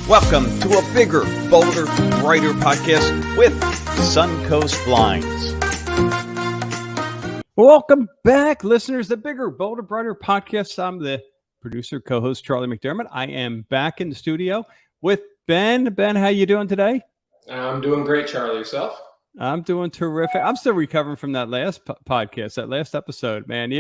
Welcome to a bigger, bolder, brighter podcast with Suncoast Blinds. Welcome back, listeners. The bigger, bolder, brighter podcast. I'm the producer, co-host Charlie McDermott. I am back in the studio with Ben. Ben, how you doing today? I'm doing great, Charlie. Yourself? I'm doing terrific. I'm still recovering from that last podcast, that last episode, man.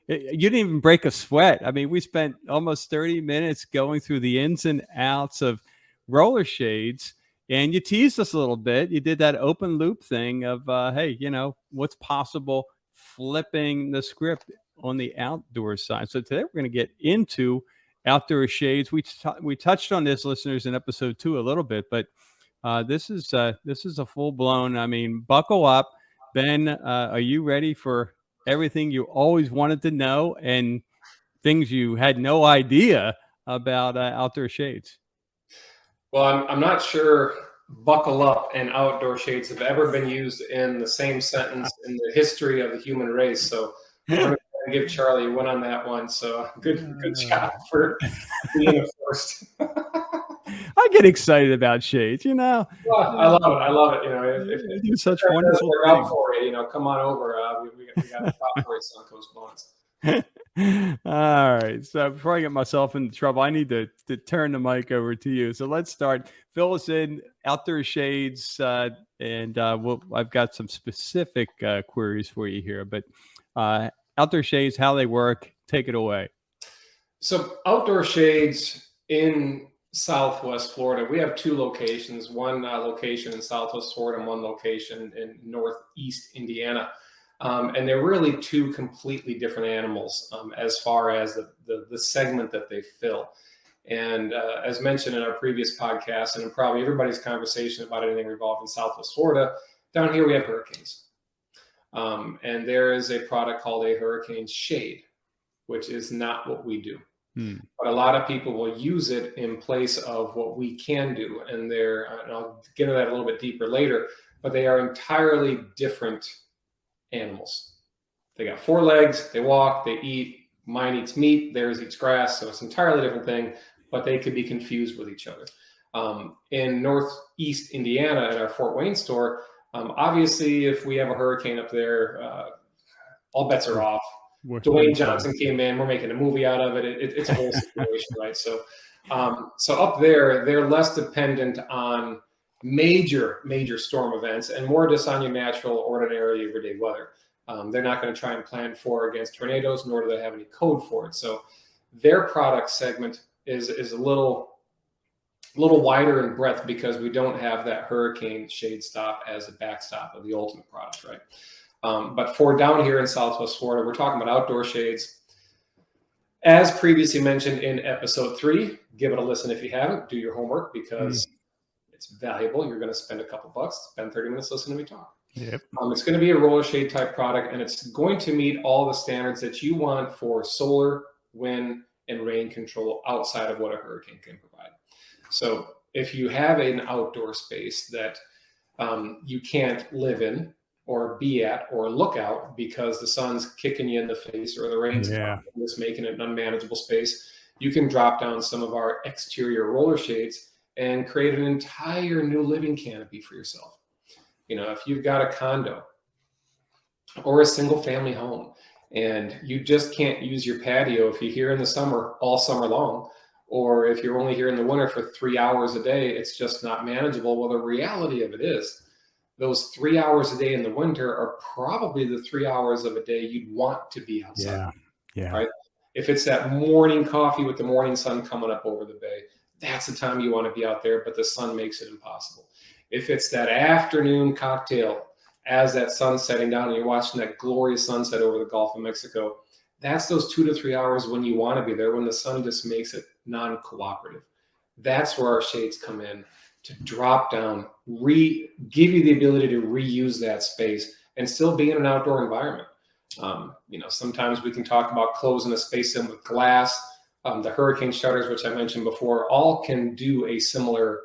You didn't even break a sweat. I mean, we spent almost 30 minutes going through the ins and outs of roller shades, and you teased us a little bit. You did that open loop thing of, hey, you know, what's possible flipping the script on the outdoor side. So today we're going to get into outdoor shades. We touched on this, listeners, in episode 2 a little bit, but this is a full blown. I mean, buckle up, Ben. Are you ready for everything you always wanted to know and things you had no idea about outdoor shades? Well, I'm not sure buckle up and outdoor shades have ever been used in the same sentence in the history of the human race. So I'm going to give Charlie a win on that one. So good job for being a first. I get excited about shades, you know. Well, I love it. You know, if you do such wonderful things out for you, you know, come on over. We got a top for Suncoast Blinds. All right. So before I get myself into trouble, I need to turn the mic over to you. So let's start. Fill us in, outdoor shades, and I've got some specific queries for you here. But outdoor shades, how they work, take it away. So outdoor shades in Southwest Florida, we have 2 locations. One location in Southwest Florida and one location in Northeast Indiana. And they're really 2 completely different animals as far as the segment that they fill. And as mentioned in our previous podcast, and in probably everybody's conversation about anything revolving Southwest Florida, down here we have hurricanes. And there is a product called a hurricane shade, which is not what we do. But a lot of people will use it in place of what we can do. And I'll get into that a little bit deeper later, but they are entirely different animals. They got 4 legs, they walk, they eat. Mine eats meat, theirs eats grass. So it's an entirely different thing, but they could be confused with each other. In Northeast Indiana at our Fort Wayne store, obviously if we have a hurricane up there, all bets are off. Dwayne Johnson came in, we're making a movie out of it. It's a whole situation, right? So up there, they're less dependent on major storm events and more just on your natural, ordinary, everyday weather. They're not going to try and plan for or against tornadoes, nor do they have any code for it. So their product segment is a little wider in breadth because we don't have that hurricane shade stop as a backstop of the ultimate product, right? But for down here in Southwest Florida, we're talking about outdoor shades. As previously mentioned in episode 3, give it a listen if you haven't. Do your homework because it's valuable. You're going to spend a couple bucks, spend 30 minutes listening to me talk. Yep. It's going to be a roller shade type product, and it's going to meet all the standards that you want for solar, wind, and rain control outside of what a hurricane can provide. So if you have an outdoor space that you can't live in or be at or look out because the sun's kicking you in the face or the rain's just making it an unmanageable space, you can drop down some of our exterior roller shades and create an entire new living canopy for yourself. You know, if you've got a condo or a single family home and you just can't use your patio if you're here in the summer all summer long, or if you're only here in the winter for 3 hours a day, it's just not manageable. Well, the reality of it is those 3 hours a day in the winter are probably the 3 hours of a day you'd want to be outside. Yeah. Right? If it's that morning coffee with the morning sun coming up over the bay, that's the time you want to be out there, but the sun makes it impossible. If it's that afternoon cocktail as that sun's setting down and you're watching that glorious sunset over the Gulf of Mexico, that's those 2 to 3 hours when you want to be there, when the sun just makes it non-cooperative. That's where our shades come in to drop down, give you the ability to reuse that space and still be in an outdoor environment. You know, sometimes we can talk about closing a space in with glass. The hurricane shutters, which I mentioned before, all can do a similar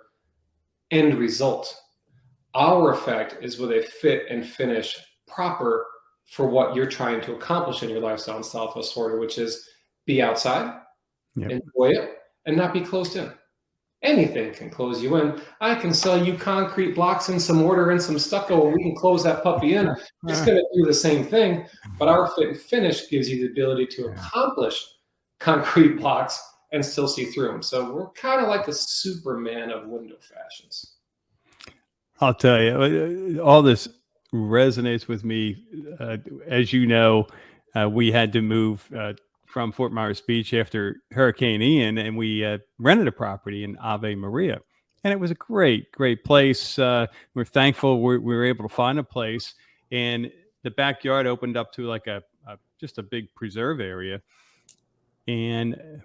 end result. Our effect is with a fit and finish proper for what you're trying to accomplish in your lifestyle in Southwest Florida, which is be outside, enjoy it, and not be closed in. Anything can close you in. I can sell you concrete blocks and some mortar and some stucco, and we can close that puppy in. It's going to do the same thing, but our fit and finish gives you the ability to accomplish concrete blocks and still see through them. So we're kind of like the Superman of window fashions. I'll tell you, all this resonates with me. As you know, we had to move from Fort Myers Beach after Hurricane Ian, and we rented a property in Ave Maria. And it was a great, great place. We're thankful we were able to find a place. And the backyard opened up to like just a big preserve area. And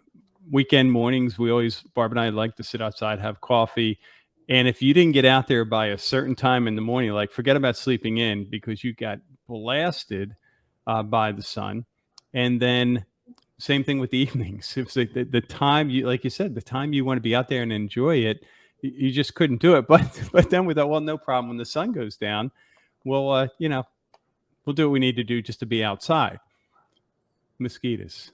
weekend mornings, Barb and I like to sit outside, have coffee. And if you didn't get out there by a certain time in the morning, like forget about sleeping in because you got blasted by the sun. And then same thing with the evenings. It's like the time you, like you said, the time you want to be out there and enjoy it, you just couldn't do it. But then we thought, well, no problem. When the sun goes down, we'll do what we need to do just to be outside. Mosquitoes.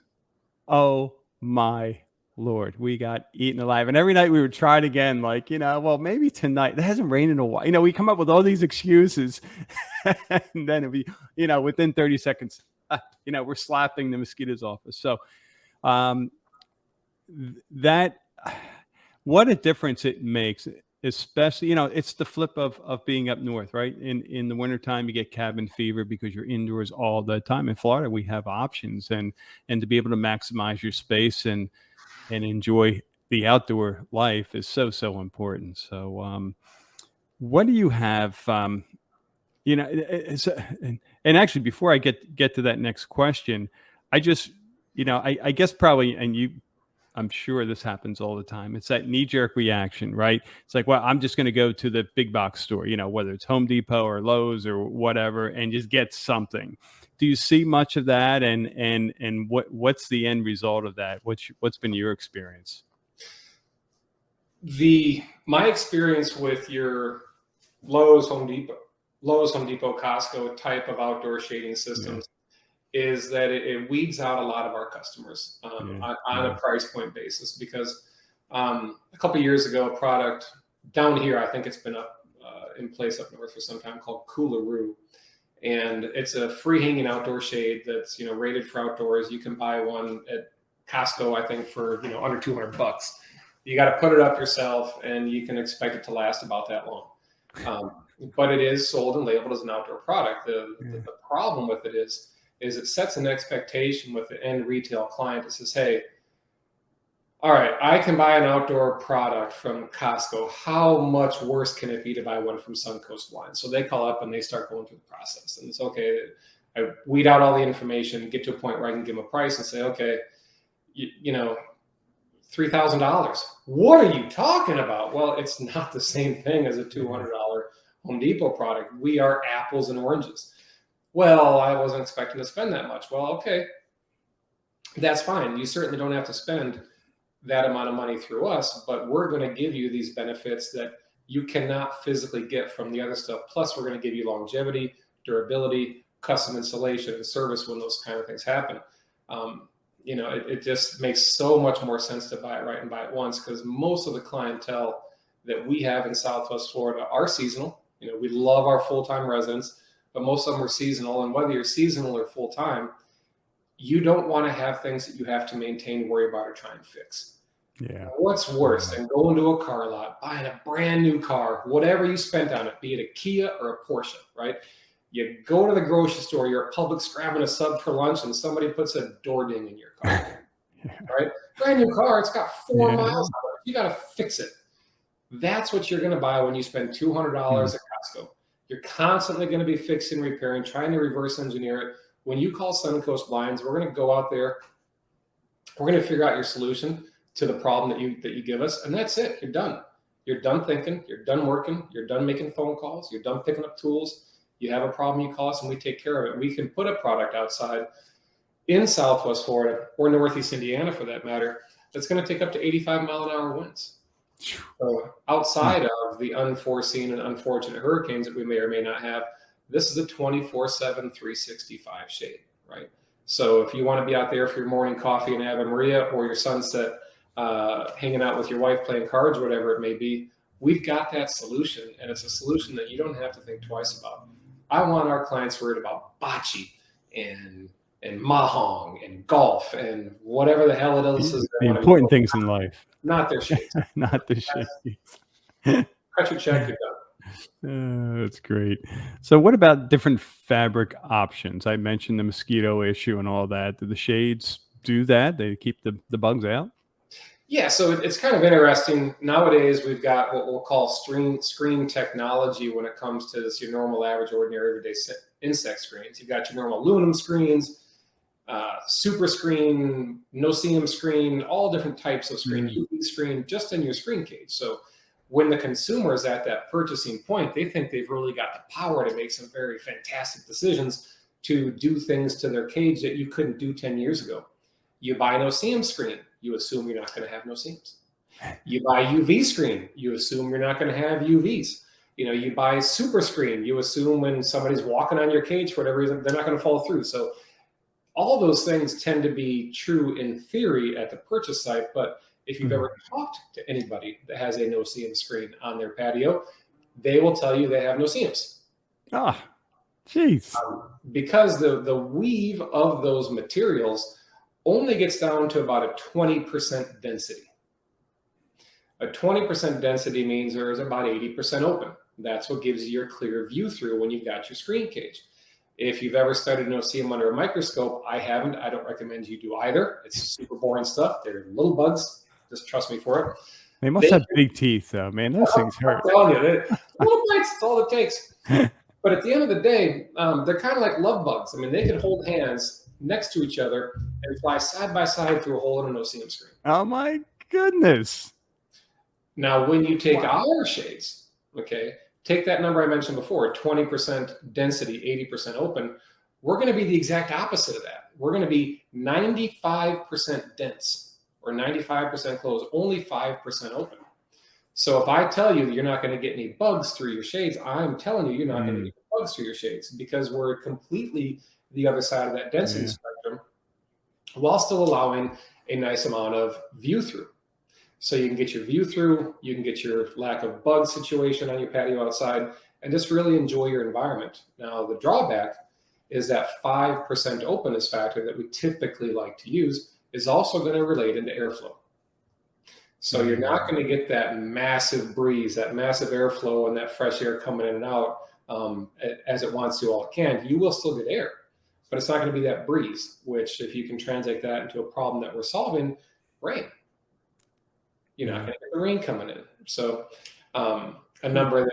Oh my Lord, we got eaten alive. And every night we would try it again, like, well, maybe tonight. It hasn't rained in a while. We come up with all these excuses. And then it'd be, within 30 seconds, we're slapping the mosquitoes off us. So what a difference it makes, especially, it's the flip of being up north, right? In the wintertime, you get cabin fever because you're indoors all the time. In Florida, we have options and to be able to maximize your space and enjoy the outdoor life is so, so important. So what do you have, and actually before I get to that next question, I just, I guess probably, and I'm sure this happens all the time. It's that knee-jerk reaction, right? It's like, well, I'm just going to go to the big box store, whether it's Home Depot or Lowe's or whatever, and just get something. Do you see much of that? And what's the end result of that? What's been your experience? My experience with your Lowe's, Home Depot, Costco type of outdoor shading systems is that it weeds out a lot of our customers on a price point basis, because a couple of years ago, a product down here, I think it's been up in place up north for some time, called Coolaroo. And it's a free hanging outdoor shade that's, rated for outdoors. You can buy one at Costco, I think, for, under $200. You got to put it up yourself, and you can expect it to last about that long. But it is sold and labeled as an outdoor product. The problem with it is it sets an expectation with the end retail client that says, hey, all right, I can buy an outdoor product from Costco. How much worse can it be to buy one from Suncoast Blinds? So they call up and they start going through the process. And it's okay. I weed out all the information, get to a point where I can give them a price and say, okay, $3,000. What are you talking about? Well, it's not the same thing as a $200 Home Depot product. We are apples and oranges. Well, I wasn't expecting to spend that much. Well, okay, that's fine. You certainly don't have to spend that amount of money through us, but we're going to give you these benefits that you cannot physically get from the other stuff. Plus, we're going to give you longevity, durability, custom installation, and service when those kind of things happen. It just makes so much more sense to buy it right and buy it once, because most of the clientele that we have in Southwest Florida are seasonal. We love our full-time residents, but most of them are seasonal. And whether you're seasonal or full-time, you don't want to have things that you have to maintain, worry about, or try and fix. Yeah. What's worse than going to a car lot, buying a brand new car, whatever you spent on it, be it a Kia or a Porsche, right? You go to the grocery store, you're at Publix grabbing a sub for lunch, and somebody puts a door ding in your car, right? Brand new car, it's got 4 miles on it. You got to fix it. That's what you're going to buy when you spend $200 at Costco. You're constantly going to be fixing, repairing, trying to reverse engineer it. When you call Suncoast Blinds, we're going to go out there. We're going to figure out your solution to the problem that you give us, and that's it. You're done. You're done thinking. You're done working. You're done making phone calls. You're done picking up tools. You have a problem, you call us, and we take care of it. We can put a product outside in Southwest Florida or Northeast Indiana, for that matter, that's going to take up to 85-mile-an-hour winds. So outside of the unforeseen and unfortunate hurricanes that we may or may not have, this is a 24/7, 365 shade, right? So if you want to be out there for your morning coffee in Ave Maria or your sunset hanging out with your wife, playing cards, or whatever it may be. We've got that solution, and it's a solution that you don't have to think twice about. I want our clients worried about bocce and mahjong and golf and whatever the hell it is. The important things in life. Not their shades. Not the shades. Cut your check, you're done. That's great. So what about different fabric options? I mentioned the mosquito issue and all that. Do the shades do that? They keep the bugs out? Yeah, so it's kind of interesting. Nowadays, we've got what we'll call screen technology when it comes to this, your normal, average, ordinary, everyday insect screens. You've got your normal aluminum screens, super screen, no-seam screen, all different types of screen, UV screen, just in your screen cage. So when the consumer is at that purchasing point, they think they've really got the power to make some very fantastic decisions to do things to their cage that you couldn't do 10 years ago. You buy no seam screen, you assume you're not going to have no seams. You buy UV screen, you assume you're not going to have UVs. You buy super screen, you assume when somebody's walking on your cage for whatever reason, they're not going to fall through. So all those things tend to be true in theory at the purchase site, but if you've ever talked to anybody that has a no seam screen on their patio, they will tell you they have no seams. Ah, jeez. Because the weave of those materials only gets down to about a 20% density. A 20% density means there's about 80% open. That's what gives you your clear view through when you've got your screen cage. If you've ever studied no-seam under a microscope, I haven't. I don't recommend you do either. It's super boring stuff. They're little bugs. Just trust me for it. They must have big teeth, though, man. Those things hurt. I'm telling you, little bites. That's all it takes. But at the end of the day, they're kind of like love bugs. I mean, they can hold hands next to each other and fly side by side through a hole in a no-seam screen. Oh my goodness! Now, when you take our shades, okay, take that number I mentioned before, 20% density, 80% open. We're going to be the exact opposite of that. We're going to be 95% dense or 95% closed, only 5% open. So if I tell you you're not going to get any bugs through your shades, I'm telling you you're not going to get bugs through your shades because we're completely the other side of that density spectrum while still allowing a nice amount of view through. So you can get your view through, you can get your lack of bug situation on your patio outside, and just really enjoy your environment. Now, the drawback is that 5% openness factor that we typically like to use is also going to relate into airflow. So you're not going to get that massive breeze, that massive airflow and that fresh air coming in and out as it wants to, all it can. You will still get air, but it's not going to be that breeze, which if you can translate that into a problem that we're solving, rain. You're not going to get the rain coming in. So a number that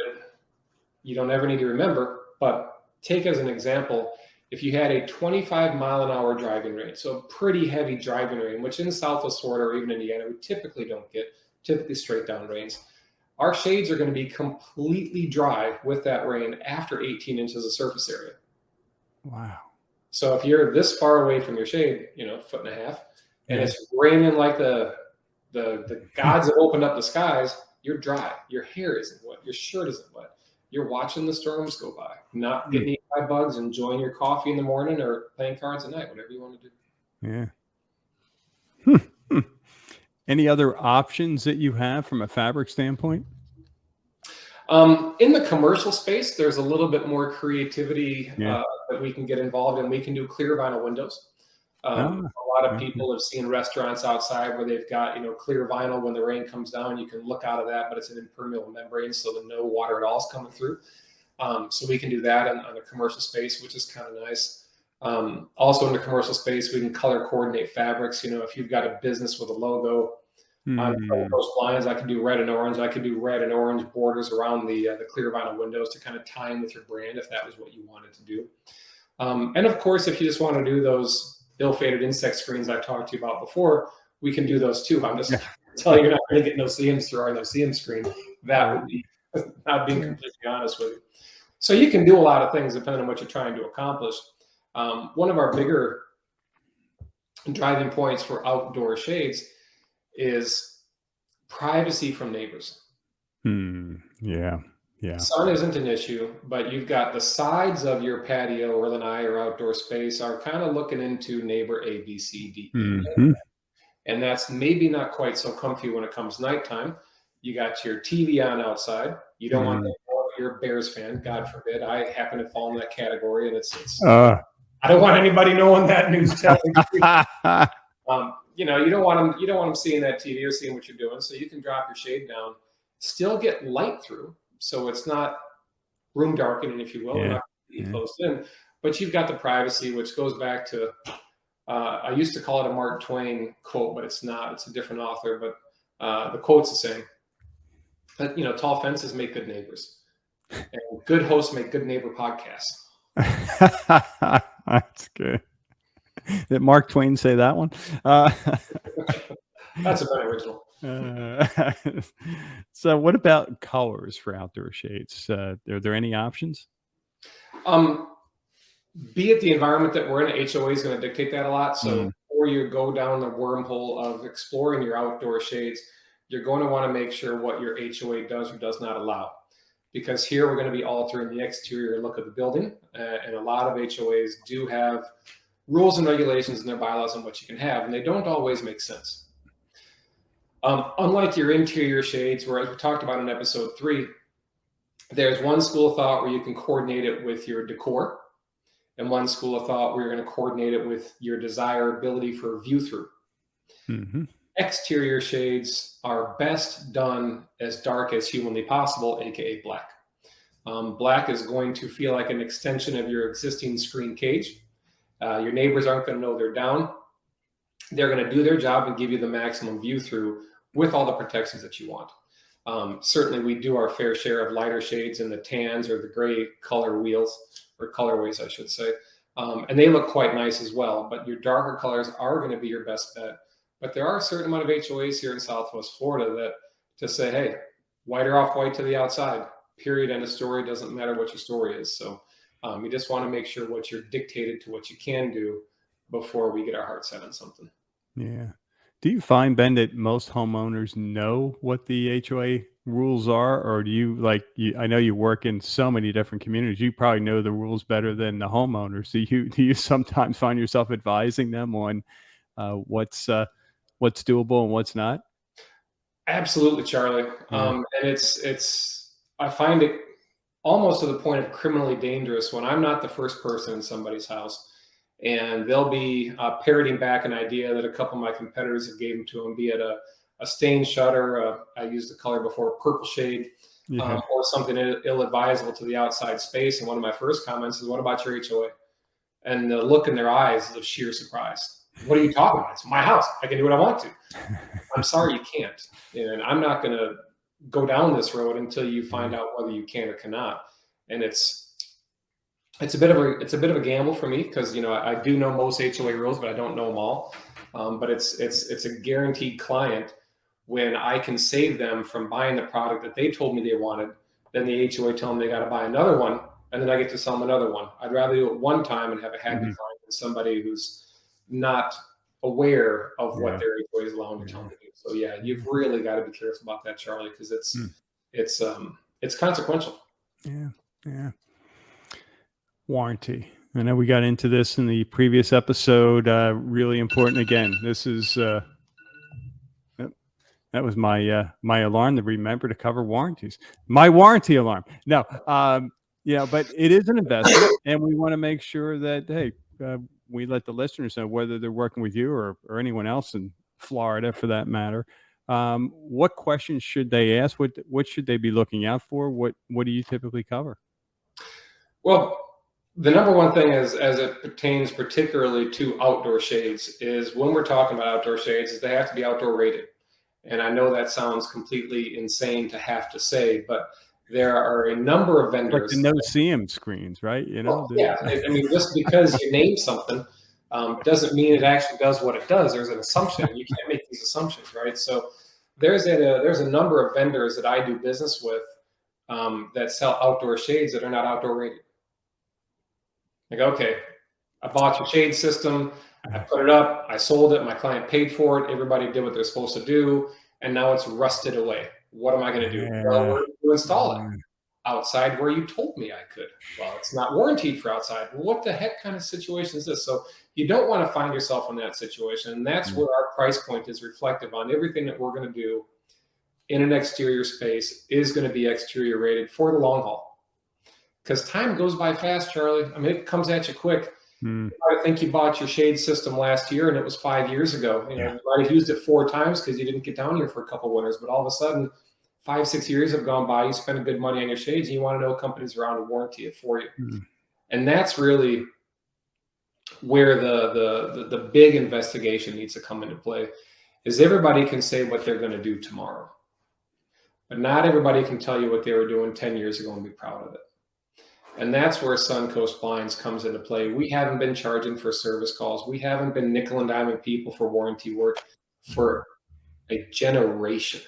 you don't ever need to remember, but take as an example, if you had a 25-mile-an-hour driving range, so a pretty heavy driving rain, which in Southwest Florida or even Indiana, we typically don't get, typically straight down rains. Our shades are going to be completely dry with that rain after 18 inches of surface area. Wow. So if you're this far away from your shade, foot and a half, and it's raining like the gods have opened up the skies, you're dry. Your hair isn't wet. Your shirt isn't wet. You're watching the storms go by, not getting eaten by bugs, enjoying your coffee in the morning or playing cards at night, whatever you want to do. Yeah. Any other options that you have from a fabric standpoint? In the commercial space, there's a little bit more creativity that we can get involved in. We can do clear vinyl windows. A lot of people have seen restaurants outside where they've got, clear vinyl. When the rain comes down, you can look out of that, but it's an impermeable membrane, so that no water at all is coming through. So we can do that on a commercial space, which is kind of nice. Also in the commercial space, we can color coordinate fabrics. If you've got a business with a logo on those blinds, I can do red and orange. I can do red and orange borders around the clear vinyl windows to kind of tie in with your brand if that was what you wanted to do. And of course, if you just want to do those ill-fated insect screens I talked to you about before, we can do those too. I'm just telling you, you're not going to get no seams through our no seam screen. That would be not being completely honest with you. So you can do a lot of things depending on what you're trying to accomplish. One of our bigger driving points for outdoor shades is privacy from neighbors. Yeah. Sun isn't an issue, but you've got the sides of your patio or lanai or outdoor space are kind of looking into neighbor A, B, C, D. And that's maybe not quite so comfy when it comes nighttime. You got your TV on outside. You don't want to know if you're a Bears fan, God forbid. I happen to fall in that category, and it's I don't want anybody knowing that news telling. You know, you don't want them seeing that TV or seeing what you're doing. So you can drop your shade down, still get light through, so it's not room darkening, if you will, not closed in. But you've got the privacy, which goes back to I used to call it a Mark Twain quote, but it's not. It's a different author, but the quote's the same. You know, tall fences make good neighbors, and good hosts make good neighbor podcasts. That's good. Did Mark Twain say that one? That's a better original. So what about colors for outdoor shades? Are there any options? Be it the environment that we're in, HOA is going to dictate that a lot. So before you go down the wormhole of exploring your outdoor shades, you're going to want to make sure what your HOA does or does not allow. Because here we're going to be altering the exterior look of the building. And a lot of HOAs do have rules and regulations in their bylaws on what you can have, and they don't always make sense. Unlike your interior shades, where as we talked about in episode 3, there's one school of thought where you can coordinate it with your decor, and one school of thought where you're going to coordinate it with your desirability for view through. Exterior shades are best done as dark as humanly possible, aka black. Black is going to feel like an extension of your existing screen cage. Your neighbors aren't going to know they're down. They're going to do their job and give you the maximum view through with all the protections that you want. Certainly, we do our fair share of lighter shades in the tans or the gray color wheels, or colorways, I should say. And they look quite nice as well. But your darker colors are going to be your best bet. But there are a certain amount of HOAs here in Southwest Florida that to say, hey, white or off-white to the outside, period, end of story, doesn't matter what your story is. So you just want to make sure what you're dictated to what you can do before we get our heart set on something. Yeah. Do you find, Ben, that most homeowners know what the HOA rules are, or do you I know you work in so many different communities, you probably know the rules better than the homeowners. Do you sometimes find yourself advising them on what's doable and what's not? Absolutely, Charlie. And I find it almost to the point of criminally dangerous when I'm not the first person in somebody's house, and they'll be parroting back an idea that a couple of my competitors have given to them, be it a stain shutter, I used the color before, purple shade, or something ill-advisable to the outside space. And one of my first comments is, what about your HOA? And the look in their eyes is of sheer surprise. What are you talking about? It's my house. I can do what I want to. I'm sorry, you can't. And I'm not going to go down this road until you find out whether you can or cannot. And it's a bit of a gamble for me, because I do know most HOA rules, but I don't know them all. But it's a guaranteed client when I can save them from buying the product that they told me they wanted. Then the HOA tell them they got to buy another one, and then I get to sell them another one. I'd rather do it one time and have a happy client than somebody who's not aware of what their HOA is allowing to tell them to do. So yeah, you've really got to be careful about that, Charlie, because it's consequential. Yeah. Warranty. I know we got into this in the previous episode. Really important. Again, this is that was my my alarm to remember to cover warranties. My warranty alarm. No, but it is an investment, and we want to make sure that we let the listeners know, whether they're working with you or anyone else in Florida, for that matter. What questions should they ask? What should they be looking out for? What do you typically cover? Well, the number one thing is, as it pertains particularly to outdoor shades, is when we're talking about outdoor shades, is they have to be outdoor rated. And I know that sounds completely insane to have to say, but there are a number of vendors. Like the no-see-em screens, right? I mean, just because you name something doesn't mean it actually does what it does. There's an assumption. You can't make these assumptions, right? So there's a number of vendors that I do business with that sell outdoor shades that are not outdoor rated. Like, okay, I bought your shade system, I put it up, I sold it, my client paid for it, everybody did what they're supposed to do, and now it's rusted away. What am I going to do? Well, we're going to install it. outside where you told me I could. Well, it's not warranted for outside. Well, what the heck kind of situation is this? So you don't want to find yourself in that situation. And that's where our price point is reflective on everything that we're going to do in an exterior space is going to be exterior rated for the long haul. Because time goes by fast, Charlie. I mean, it comes at you quick. I think you bought your shade system last year and it was 5 years ago. You might have used it 4 times because you didn't get down here for a couple winters, but all of a sudden 5-6 years have gone by. You spent a good money on your shades and you want to know companies around to warranty it for you. And that's really where the big investigation needs to come into play. Is everybody can say what they're going to do tomorrow, but not everybody can tell you what they were doing 10 years ago and be proud of it. And that's where Suncoast Blinds comes into play. We haven't been charging for service calls. We haven't been nickel and diming people for warranty work for a generation.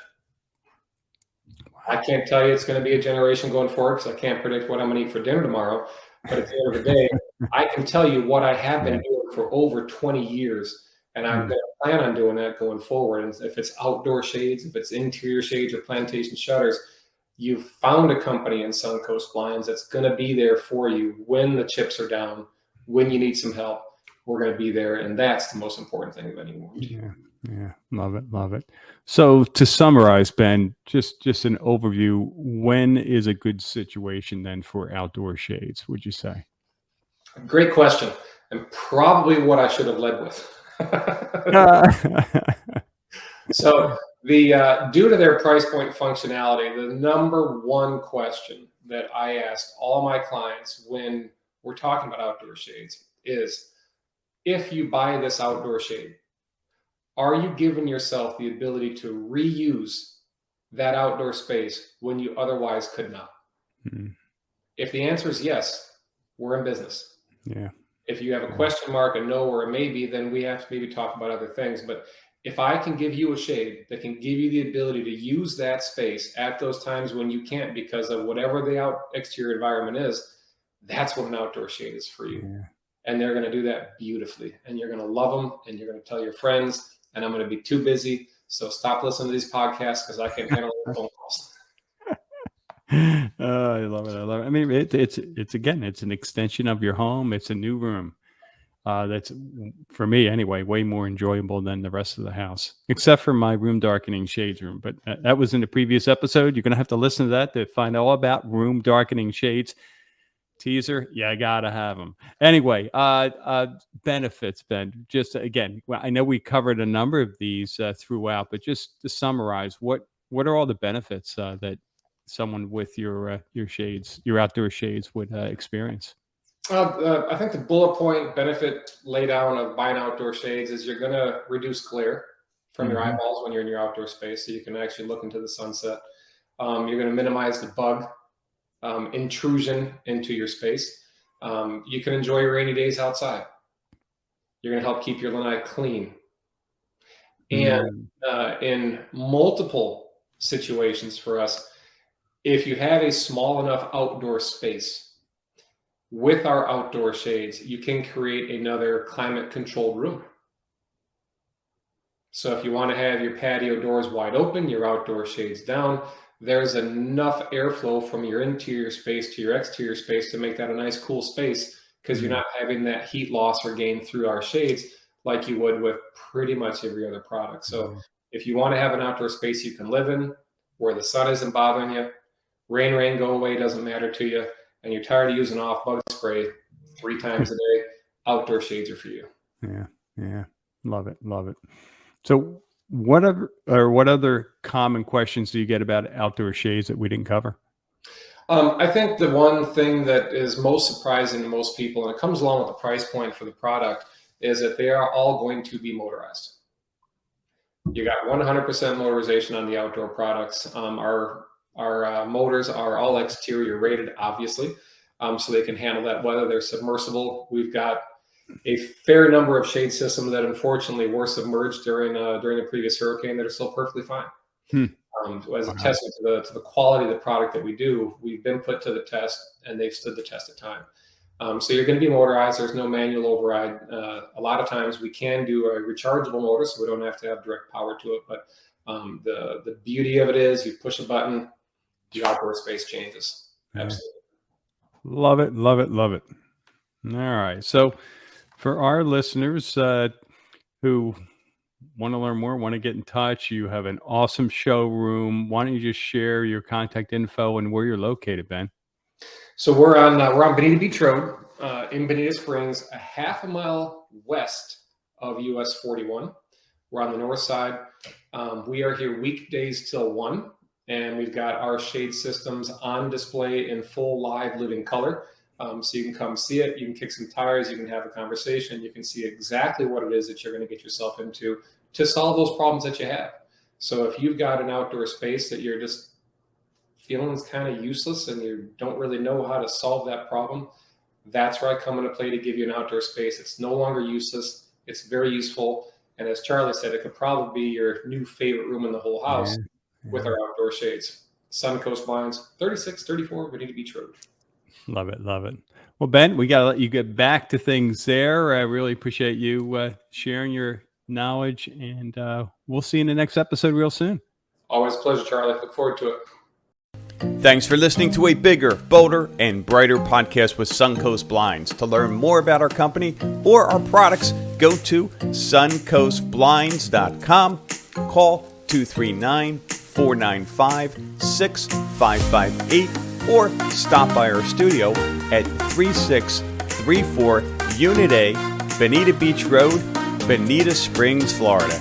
I can't tell you it's going to be a generation going forward because I can't predict what I'm going to eat for dinner tomorrow. But at the end of the day, I can tell you what I have been doing for over 20 years. And I'm going to plan on doing that going forward. And if it's outdoor shades, if it's interior shades or plantation shutters, you've found a company in Suncoast Blinds that's going to be there for you when the chips are down, when you need some help. We're going to be there, and that's the most important thing of any warranty. Yeah, love it. So to summarize, Ben, just an overview. When is a good situation then for outdoor shades? Would you say? Great question, and probably what I should have led with. So due to their price point functionality, the number one question that I ask all my clients when we're talking about outdoor shades is, if you buy this outdoor shade, are you giving yourself the ability to reuse that outdoor space when you otherwise could not? If the answer is yes, we're in business. If you have a question mark, a no, or a maybe, then we have to maybe talk about other things. But if I can give you a shade that can give you the ability to use that space at those times when you can't because of whatever the exterior environment is, that's what an outdoor shade is for you. And they're going to do that beautifully. And you're going to love them, and you're going to tell your friends, and I'm going to be too busy. So stop listening to these podcasts because I can't handle the phone calls. I love it. I mean, it's again, it's an extension of your home. It's a new room. That's, for me anyway, way more enjoyable than the rest of the house, except for my room darkening shades room. But that was in the previous episode. You're going to have to listen to that to find all about room darkening shades. Teaser, I gotta have them. Anyway, benefits, Ben. Just again, I know we covered a number of these throughout, but just to summarize, what are all the benefits that someone with your shades, your outdoor shades, would experience? I think the bullet point benefit lay down of buying outdoor shades is you're going to reduce glare from your eyeballs when you're in your outdoor space, so you can actually look into the sunset. You're going to minimize the bug intrusion into your space. You can enjoy your rainy days outside. You're going to help keep your lanai clean. And in multiple situations for us, if you have a small enough outdoor space, with our outdoor shades, you can create another climate controlled room. So if you want to have your patio doors wide open, your outdoor shades down, there's enough airflow from your interior space to your exterior space to make that a nice cool space, because you're not having that heat loss or gain through our shades like you would with pretty much every other product. So if you want to have an outdoor space you can live in, where the sun isn't bothering you, rain, go away, doesn't matter to you, and you're tired of using off bug spray 3 times a day, outdoor shades are for you. Yeah. Love it. So what other common questions do you get about outdoor shades that we didn't cover? I think the one thing that is most surprising to most people, and it comes along with the price point for the product, is that they are all going to be motorized. You got 100% motorization on the outdoor products. Our motors are all exterior rated, obviously, so they can handle that weather. They're submersible. We've got a fair number of shade systems that unfortunately were submerged during the previous hurricane that are still perfectly fine. As a testament to the quality of the product that we do, we've been put to the test, and they've stood the test of time. So you're going to be motorized. There's no manual override. A lot of times we can do a rechargeable motor, so we don't have to have direct power to it. But the beauty of it is you push a button, the outdoor space changes. Absolutely. Love it, love it, love it. All right. So for our listeners who want to learn more, want to get in touch, you have an awesome showroom. Why don't you just share your contact info and where you're located, Ben? So we're on Bonita Beach Road in Bonita Springs, a half a mile west of US 41. We're on the north side. We are here weekdays till 1, and we've got our shade systems on display in full live living color. So you can come see it, you can kick some tires, you can have a conversation, you can see exactly what it is that you're going to get yourself into to solve those problems that you have. So if you've got an outdoor space that you're just feeling is kind of useless and you don't really know how to solve that problem, that's where I come into play to give you an outdoor space. It's no longer useless. It's very useful. And as Charlie said, it could probably be your new favorite room in the whole house with our outdoor shades. Suncoast Blinds, 3634 Bonita Beach Road. Love it, love it. Well, Ben, we got to let you get back to things there. I really appreciate you sharing your knowledge, and we'll see you in the next episode real soon. Always a pleasure, Charlie. Look forward to it. Thanks for listening to a bigger, bolder, and brighter podcast with Suncoast Blinds. To learn more about our company or our products, go to suncoastblinds.com. Call 239-495-6558 or stop by our studio at 3634 Unit A, Bonita Beach Road, Bonita Springs, Florida.